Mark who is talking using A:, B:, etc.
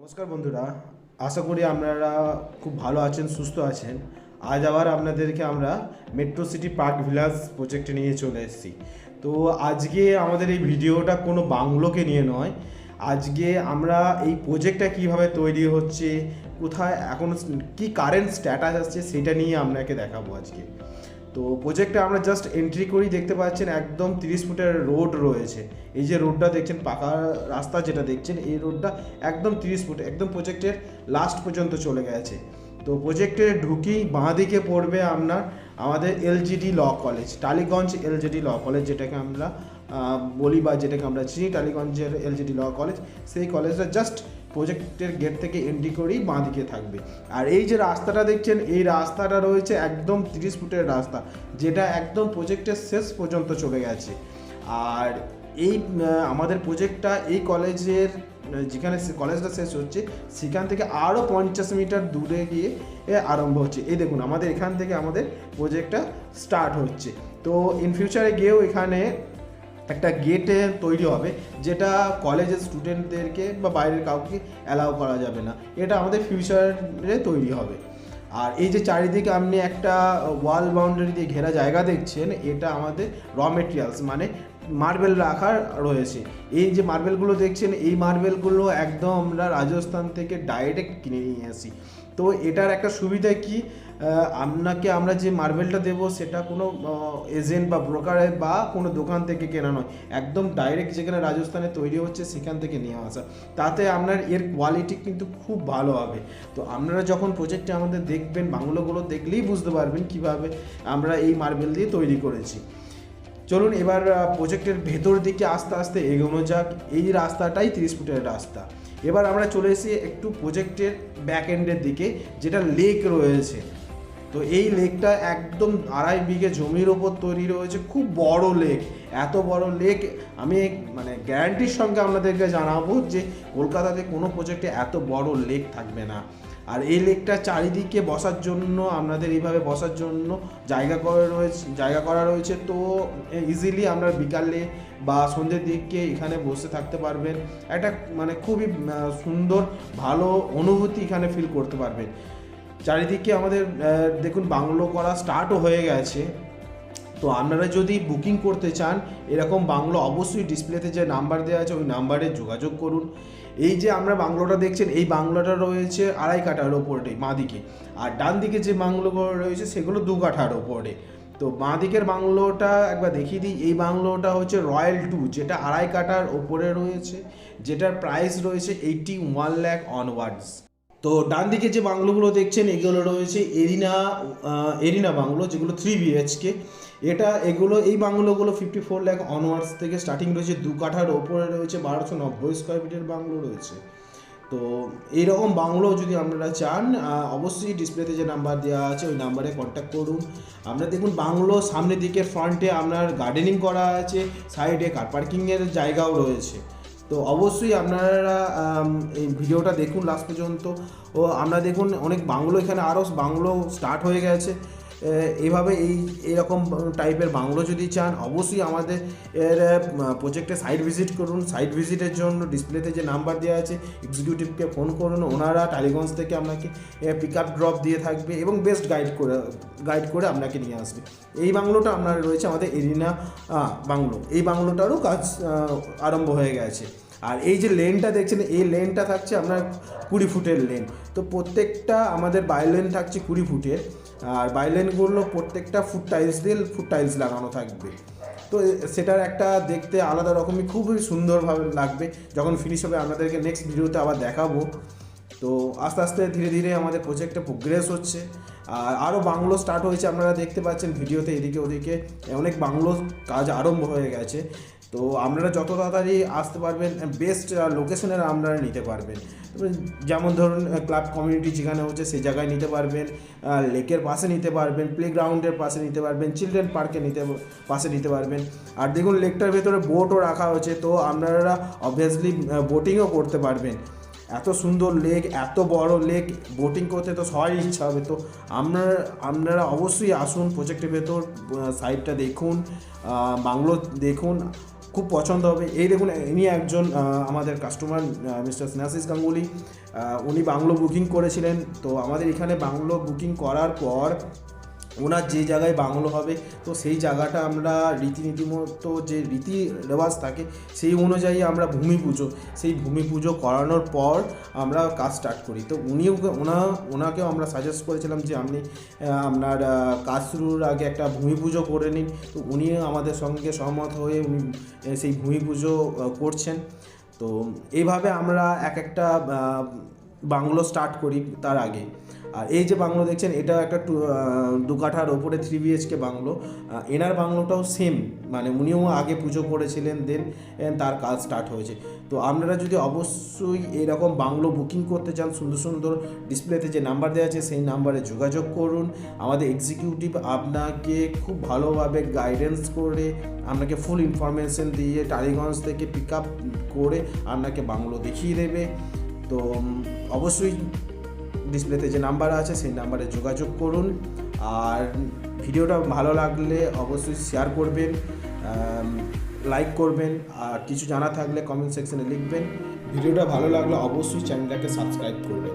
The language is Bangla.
A: নমস্কার বন্ধুরা, আশা করি আপনারা খুব ভালো আছেন, সুস্থ আছেন। আজ আবার আপনাদেরকে আমরা মেট্রো সিটি পার্ক ভিলাজ প্রজেক্টে নিয়ে চলে এসেছি। তো আজকে আমাদের এই ভিডিওটা কোনো বাংলোকে নিয়ে নয়। আজকে আমরা এই প্রজেক্টটা কিভাবে তৈরি হচ্ছে, কোথায় এখন কি কারেন্ট স্ট্যাটাস আসছে সেটা নিয়ে আপনাকে দেখাবো আজকে। তো প্রজেক্টে আমরা জাস্ট এন্ট্রি করি, দেখতে পাচ্ছেন একদম 30 ফুটের রোড রয়েছে। এই যে রোডটা দেখছেন, পাকা রাস্তা যেটা দেখছেন, এই রোডটা একদম 30 ফুট, একদম প্রজেক্টের লাস্ট পর্যন্ত চলে গেছে। তো প্রজেক্টে ঢুকি বাঁ দিকে পড়বে আমাদের LGD law college, Tollygunge LGD law college যেটাকে আমরা বলি বা যেটাকে আমরা চিনি, টালিগঞ্জের এলজিডি ল কলেজ। সেই কলেজটা জাস্ট প্রজেক্টের গেট থেকে এন্ট্রি করেই বাঁ দিকে থাকবে। আর এই যে রাস্তাটা দেখছেন, এই রাস্তাটা রয়েছে একদম 30 ফুটের রাস্তা, যেটা একদম প্রজেক্টের শেষ পর্যন্ত চলে গেছে। আর এই আমাদের প্রজেক্টটা এই কলেজের যেখানে কলেজটা শেষ হচ্ছে সেখান থেকে আরও 50 মিটার দূরে গিয়ে আরম্ভ হচ্ছে। এই দেখুন, আমাদের এখান থেকে আমাদের প্রজেক্টটা স্টার্ট হচ্ছে। তো ইন ফিউচারে গিয়েও এখানে একটা গেটে তৈরি হবে, যেটা কলেজের স্টুডেন্টদেরকে বা বাইরের কাউকে অ্যালাউ করা যাবে না। এটা আমাদের ফিউচারে তৈরি হবে। আর এই যে চারিদিকে আপনি একটা ওয়াল বাউন্ডারি দিয়ে ঘেরা জায়গা দেখছেন, এটা আমাদের র মেটেরিয়ালস মানে মার্বেল রাখার রয়েছে। এই যে মার্বেলগুলো দেখছেন, এই মার্বেলগুলো একদম আমরা রাজস্থান থেকে ডাইরেক্ট কিনে নিয়ে আসি। তো এটার একটা সুবিধা কি, আপনাকে আমরা যে মার্বেলটা দেবো সেটা কোনো এজেন্ট বা ব্রোকারে বা কোনো দোকান থেকে কেনা নয়, একদম ডাইরেক্ট যেখানে রাজস্থানে তৈরি হচ্ছে সেখান থেকে নিয়ে আসা। তাতে আপনার এর কোয়ালিটি কিন্তু খুব ভালো হবে। তো আপনারা যখন প্রজেক্টে আমাদের দেখবেন, বাংলোগুলো দেখলেই বুঝতে পারবেন কিভাবে আমরা এই মার্বেল দিয়ে তৈরি করেছি। চলুন এবার প্রজেক্টের ভেতর দিকে আস্তে আস্তে এগোনো যাক। এই রাস্তাটাই 30 ফুটের রাস্তা। এবার আমরা চলে এসেছি একটু প্রজেক্টের ব্যাক এন্ডের দিকে, যেটা লেক রয়েছে। তো এই লেকটা একদম 2.5 বিঘে জমির ওপর তৈরি রয়েছে, খুব বড় লেক। এত বড় লেক আমি মানে গ্যারান্টির সঙ্গে আপনাদেরকে জানাবো যে কলকাতাতে কোনো প্রজেক্টে এত বড় লেক থাকবে না। আর এই লেকটা চারিদিকে বসার জন্য, আপনাদের এইভাবে বসার জন্য জায়গা করা রয়েছে। তো ইজিলি আমরা বিকালে বা সন্ধ্যের দিকে এখানে বসে থাকতে পারবেন। একটা মানে খুবই সুন্দর ভালো অনুভূতি এখানে ফিল করতে পারবেন। চারিদিকে আমাদের দেখুন বাংলো করা স্টার্টও হয়ে গেছে। তো আপনারা যদি বুকিং করতে চান এরকম বাংলো, অবশ্যই ডিসপ্লেতে যে নাম্বার দেওয়া আছে ওই নাম্বারে যোগাযোগ করুন। এই যে আমরা বাংলোটা দেখছেন, এই বাংলোটা রয়েছে 2.5 কাঠার ওপরে বাঁ দিকে, আর ডান দিকে যে বাংলোগুলো রয়েছে সেগুলো 2 কাঠার ওপরে। তো বাঁ দিকের বাংলোটা একবার দেখিয়ে দিই। এই বাংলোটা হচ্ছে রয়্যাল 2, যেটা 2.5 কাঠার ওপরে রয়েছে, যেটার প্রাইস রয়েছে 81 লাখ অনওয়ার্ডস। তো ডান দিকে যে বাংলোগুলো দেখছেন এগুলো রয়েছে এরিনা বাংলো, যেগুলো 3 বিএইচকে। এই বাংলোগুলো 54 লাখ অনওয়ার্ডস থেকে স্টার্টিং রয়েছে। 2 কাঠার ওপরে রয়েছে 1290 স্কোয়ার ফিটের বাংলো রয়েছে। তো এইরকম বাংলো যদি আপনারা চান, অবশ্যই ডিসপ্লেতে যে নাম্বার দেওয়া আছে ওই নাম্বারে কন্ট্যাক্ট করুন। আমরা দেখুন বাংলো সামনের দিকে ফ্রন্টে আপনার গার্ডেনিং করা আছে, সাইডে কার পার্কিংয়ের জায়গাও রয়েছে। তো অবশ্যই আপনারা এই ভিডিওটা দেখুন লাস্ট পর্যন্ত। ও আমরা দেখুন অনেক বাংলো, এখানে আরও বাংলো স্টার্ট হয়ে গেছে। এইভাবে এইরকম টাইপের বাংলো যদি চান, অবশ্যই আমাদের প্রজেক্টে সাইট ভিজিট করুন। সাইট ভিজিটের জন্য ডিসপ্লেতে যে নাম্বার দেওয়া আছে এক্সিকিউটিভকে ফোন করুন, ওনারা টালিগঞ্জ থেকে আপনাকে পিক আপ ড্রপ দিয়ে থাকবে এবং বেস্ট গাইড করে আপনাকে নিয়ে আসবে। এই বাংলোটা আপনার রয়েছে আমাদের এরিনা বাংলো। এই বাংলোটারও কাজ আরম্ভ হয়ে গেছে। আর এই যে লেনটা দেখছেন, এই লেনটা থাকছে আপনার 20 ফুটের লেন। তো প্রত্যেকটা আমাদের বাইলেন থাকছে 20 ফুটের, আর বাইলেনগুলো প্রত্যেকটা ফুট টাইলস লাগানো থাকবে। তো সেটার একটা দেখতে আলাদা রকমই খুবই সুন্দরভাবে লাগবে। যখন ফিনিশ হবে আপনাদেরকে নেক্সট ভিডিওতে আবার দেখাবো। তো আস্তে আস্তে ধীরে ধীরে আমাদের প্রজেক্টে প্রোগ্রেস হচ্ছে। আর আরও বাংলো স্টার্ট হয়েছে, আপনারা দেখতে পাচ্ছেন ভিডিওতে এদিকে ওদিকে অনেক বাংলো কাজ আরম্ভ হয়ে গেছে। তো আপনারা যত তাড়াতাড়ি আসতে পারবেন, বেস্ট লোকেশনের আপনারা নিতে পারবেন। যেমন ধরুন ক্লাব কমিউনিটি যেখানে হচ্ছে সেই জায়গায় নিতে পারবেন, লেকের পাশে নিতে পারবেন, প্লেগ্রাউন্ডের পাশে নিতে পারবেন, চিলড্রেন পার্কে পাশে নিতে পারবেন। আর দেখুন লেকটার ভেতরে বোটও রাখা হয়েছে, তো আপনারা অবভিয়াসলি বোটিংও করতে পারবেন। এত সুন্দর লেক, এত বড় লেক, বোটিং করতে তো সবারই ইচ্ছা হবে। তো আপনারা অবশ্যই আসুন প্রজেক্টের ভেতর, সাইডটা দেখুন, বাংলো দেখুন। খুব পছন্দ হবে। এই দেখুন, ইনি একজন আমাদের কাস্টমার, মিস্টার স্নেহাশিস গাঙ্গুলি। উনি বাংলো বুকিং করেছিলেন। তো আমাদের এখানে বাংলো বুকিং করার পর ওনার যে জায়গায় বাংলো হবে, তো সেই জায়গাটা আমরা রীতিনীতি মতো যে রীতি রেওয়াজ থাকে সেই অনুযায়ী আমরা ভূমি পুজো, সেই ভূমি পুজো করানোর পর আমরা কাজ স্টার্ট করি। তো ওনাকেও আমরা সাজেস্ট করেছিলাম যে আপনি আপনার কাজ শুরুর আগে একটা ভূমি পুজো করে নিন। তো উনিও আমাদের সঙ্গে সহমত হয়ে উনি সেই ভূমি পুজো করছেন। তো এইভাবে আমরা একটা বাংলো স্টার্ট করি তার আগে। আর এই যে বাংলো দেখছেন, এটা একটা 2 কাঠার ওপরে 3 BHK বাংলো। এনার বাংলোটাও সেম, মানে উনিও আগে পুজো করেছিলেন, দেন তার কাজ স্টার্ট হয়েছে। তো আপনারা যদি অবশ্যই এরকম বাংলো বুকিং করতে চান, সুন্দর সুন্দর ডিসপ্লেতে যে নাম্বার দেওয়া আছে সেই নাম্বারে যোগাযোগ করুন। আমাদের এক্সিকিউটিভ আপনাকে খুব ভালোভাবে গাইডেন্স করে, আপনাকে ফুল ইনফরমেশন দিয়ে টালিগঞ্জ থেকে পিক আপ করে আপনাকে বাংলো দেখিয়ে দেবে। তো অবশ্যই ডিসপ্লেতে যে নাম্বার আছে সেই নাম্বারে যোগাযোগ করুন। আর ভিডিওটা ভালো লাগলে অবশ্যই শেয়ার করবেন, লাইক করবেন, আর কিছু জানা থাকলে কমেন্ট সেকশনে লিখবেন। ভিডিওটা ভালো লাগলে অবশ্যই চ্যানেলটাকে সাবস্ক্রাইব করবেন।